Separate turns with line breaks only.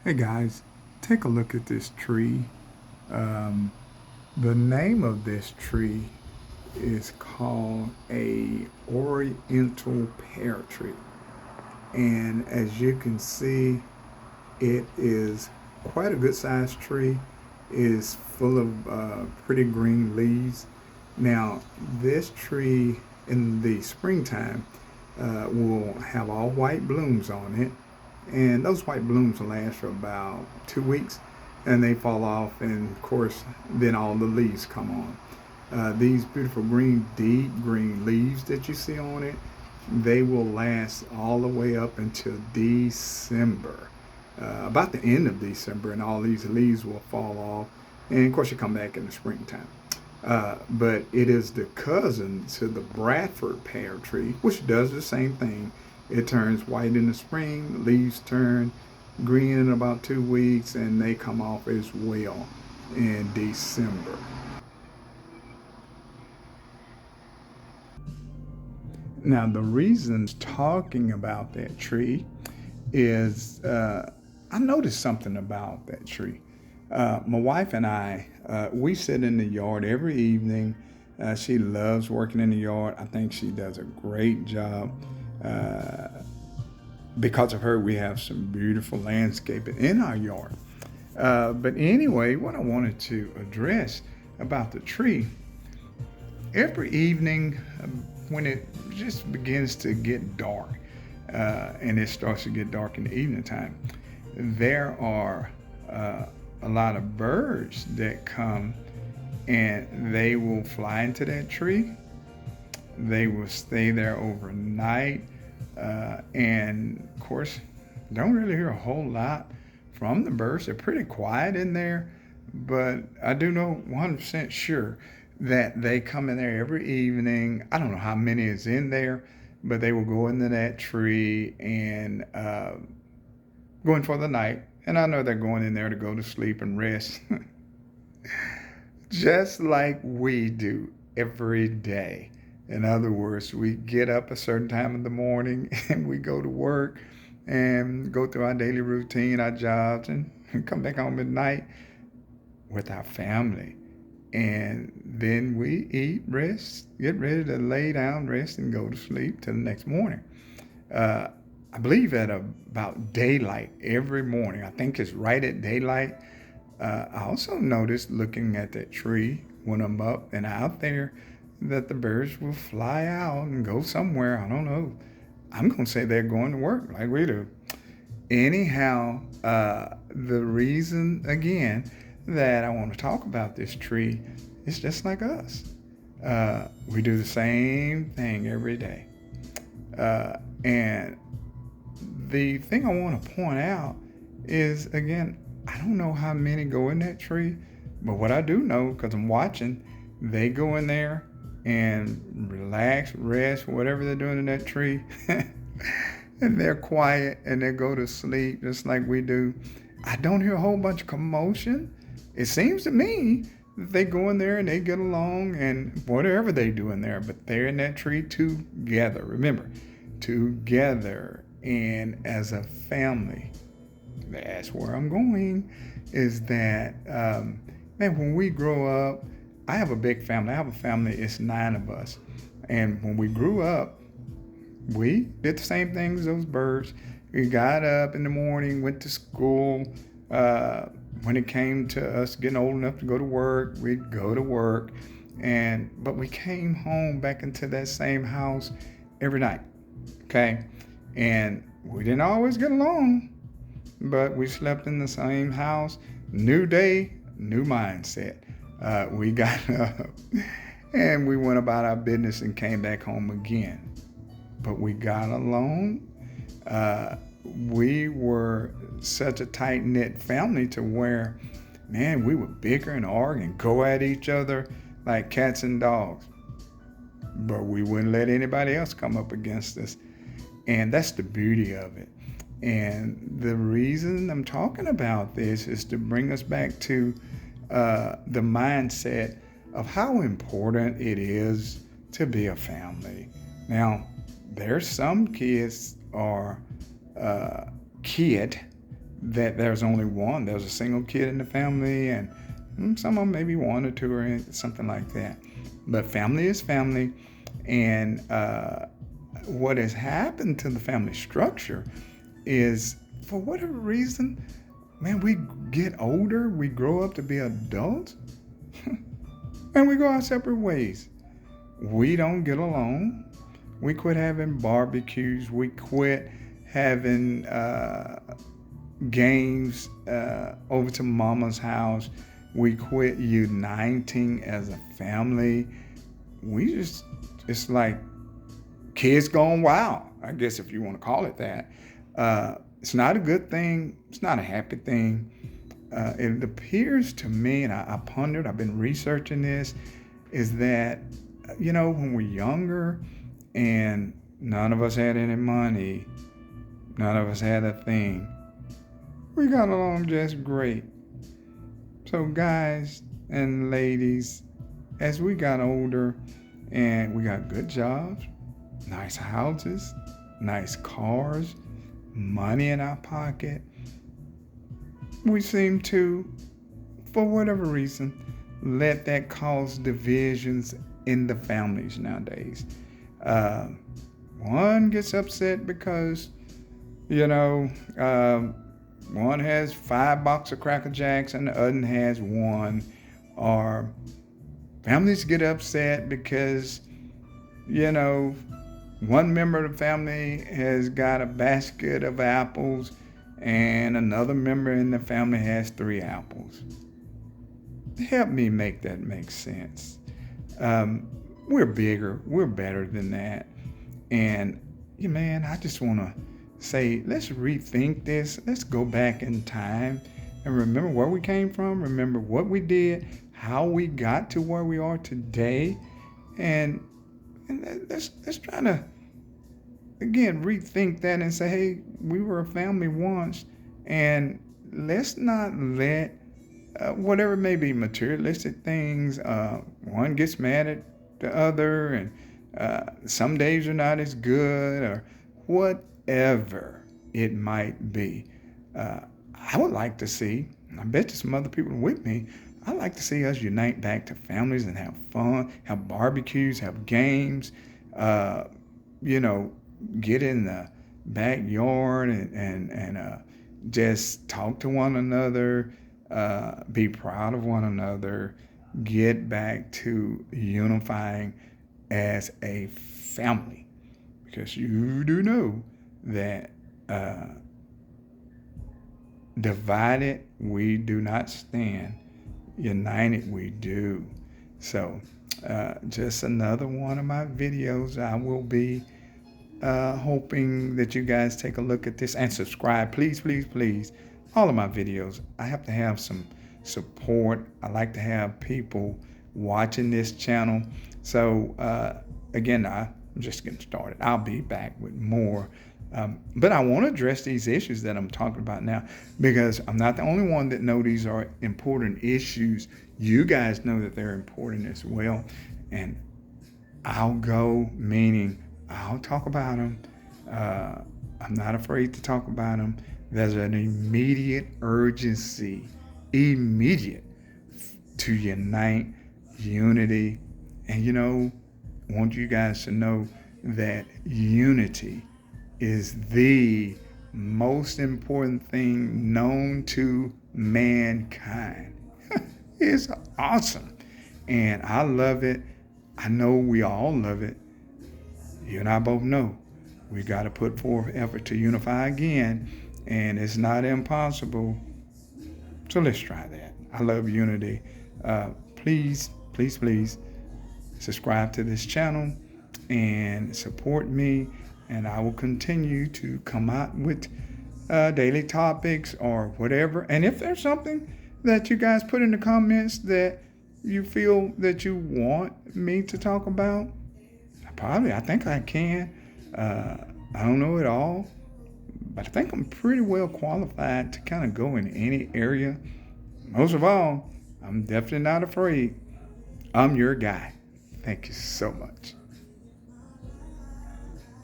Hey guys, take a look at this tree. Um, the name of this tree is called a Oriental pear tree. And as you can see, it is quite a good sized tree. It is full of pretty green leaves. Now, this tree in the springtime will have all white blooms on it, and those white blooms will last for about 2 weeks, and they fall off, and of course then all the leaves come on. These beautiful green, deep green leaves that you see on it, they will last all the way up until December, about the end of December, and all these leaves will fall off, and of course you come back in the springtime. But it is the cousin to the Bradford pear tree, which does the same thing. It turns white in the spring, the leaves turn green in about 2 weeks, and they come off as well in December. Now, the reason talking about that tree is I noticed something about that tree. My wife and I, we sit in the yard every evening. She loves working in the yard. I think she does a great job. Uh, because of her, we have some beautiful landscaping in our yard. But anyway, what I wanted to address about the tree, every evening when it just begins to get dark, and it starts to get dark in the evening time, there are a lot of birds that come and they will fly into that tree. They will stay there overnight. And of course, don't really hear a whole lot from the birds. They're pretty quiet in there, but I do know 100% sure that they come in there every evening. I don't know how many is in there, but they will go into that tree and go in for the night. And I know they're going in there to go to sleep and rest, just like we do every day. In other words, we get up a certain time in the morning and we go to work and go through our daily routine, our jobs, and come back home at night with our family. And then we eat, rest, get ready to lay down, rest, and go to sleep till the next morning. Uh, I believe at about daylight every morning. I think it's right at daylight. I also noticed looking at that tree when I'm up and out there that the birds will fly out and go somewhere. I don't know. I'm going to say they're going to work like we do. Anyhow, the reason again that I want to talk about this tree is just like us. We do the same thing every day. And the thing I want to point out is again, I don't know how many go in that tree, but what I do know, because I'm watching, they go in there and relax, rest, whatever they're doing in that tree. And they're quiet and they go to sleep just like we do. I don't hear a whole bunch of commotion. It seems to me that they go in there and they get along and whatever they do in there, but they're in that tree together. Remember, together and as a family. That's where I'm going. Is that man? When we grow up, I have a big family. I have a family. It's 9 of us, and when we grew up, we did the same things as those birds. We got up in the morning, went to school. When it came to us getting old enough to go to work, we'd go to work, but we came home back into that same house every night. Okay, and we didn't always get along, but we slept in the same house. New day, new mindset. We got up and we went about our business and came back home again. But we got along. We were such a tight knit family to where, man, we would bicker and argue and go at each other like cats and dogs. But we wouldn't let anybody else come up against us. And that's the beauty of it. And the reason I'm talking about this is to bring us back to the mindset of how important it is to be a family. Now, there's some kids are kid that there's only one. There's a single kid in the family, and some of them maybe one or two or something like that. But family is family, and what has happened to the family structure is, for whatever reason, man, we get older, we grow up to be adults, and we go our separate ways. We don't get along. We quit having barbecues. We quit having games over to mama's house. We quit uniting as a family. It's like kids gone wild, I guess, if you want to call it that. It's not a good thing. It's not a happy thing. It appears to me, and I pondered, I've been researching this, is that, when we're younger and none of us had any money, none of us had a thing, we got along just great. So guys and ladies, as we got older and we got good jobs, nice houses, nice cars, money in our pocket, we seem to, for whatever reason, let that cause divisions in the families nowadays. One gets upset because, one has 5 boxes of Cracker Jacks and the other has 1. Or families get upset because, one member of the family has got a basket of apples and another member in the family has 3 apples. Help me make that make sense. We're bigger. We're better than that. And, I just want to say, let's rethink this. Let's go back in time and remember where we came from. Remember what we did, how we got to where we are today. And let's try to, again, rethink that and say, hey, we were a family once, and let's not let whatever may be materialistic things, one gets mad at the other, and some days are not as good, or whatever it might be. I would like to see, and I bet you some other people with me, I'd like to see us unite back to families and have fun, have barbecues, have games, get in the backyard and just talk to one another, be proud of one another, get back to unifying as a family. Because you do know that divided we do not stand, united we do. So just another one of my videos. I will be hoping that you guys take a look at this and subscribe. Please, please, please. All of my videos, I have to have some support. I like to have people watching this channel. So again, I'm just getting started. I'll be back with more. But I want to address these issues that I'm talking about now, because I'm not the only one that know these are important issues. You guys know that they're important as well. And I'll go, meaning I'll talk about them. I'm not afraid to talk about them. There's an immediate urgency, immediate, to unite, unity. And I want you guys to know that unity is the most important thing known to mankind. It's awesome. And I love it. I know we all love it. You and I both know we got to put forth effort to unify again. And it's not impossible. So let's try that. I love unity. Please, please, please subscribe to this channel and support me. And I will continue to come out with daily topics or whatever. And if there's something that you guys put in the comments that you feel that you want me to talk about, I think I can. I don't know it all, but I think I'm pretty well qualified to kind of go in any area. Most of all, I'm definitely not afraid. I'm your guy. Thank you so much.